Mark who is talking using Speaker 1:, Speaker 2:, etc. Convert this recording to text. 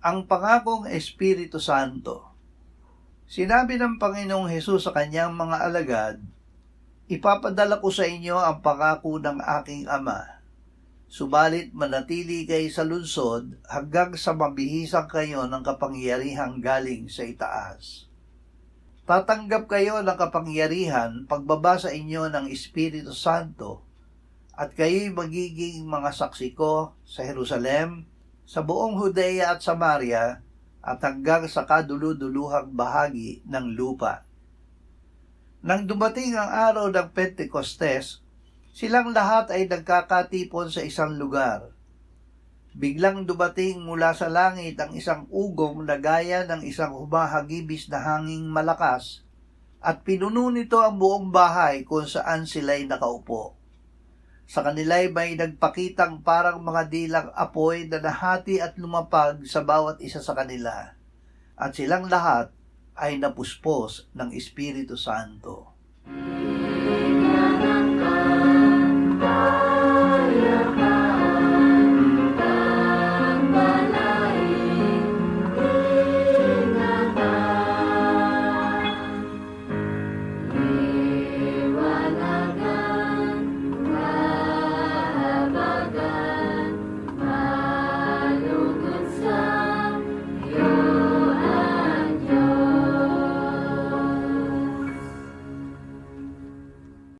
Speaker 1: Ang pangakong Espiritu Santo. Sinabi ng Panginoong Hesus sa kanyang mga alagad, "Ipapadala ko sa inyo ang pangako ng aking Ama. Subalit manatili kayo sa lungsod hanggang sa mabihisan kayo ng kapangyarihang galing sa itaas. Tatanggap kayo ng kapangyarihan pagbaba sa inyo ng Espiritu Santo, at kayo'y magiging mga saksi ko sa Jerusalem, sa buong Judea at Samaria, at hanggang sa kaduluduluhang bahagi ng lupa." Nang dumating ang araw ng Pentecostes, silang lahat ay nagkakatipon sa isang lugar. Biglang dumating mula sa langit ang isang ugong na gaya ng isang humahagibis na hanging malakas, at pinuno nito ang buong bahay kung saan sila'y nakaupo. Sa kanila'y may nagpakitang parang mga dilang apoy na nahati at lumapag sa bawat isa sa kanila, at silang lahat ay napuspos ng Espiritu Santo.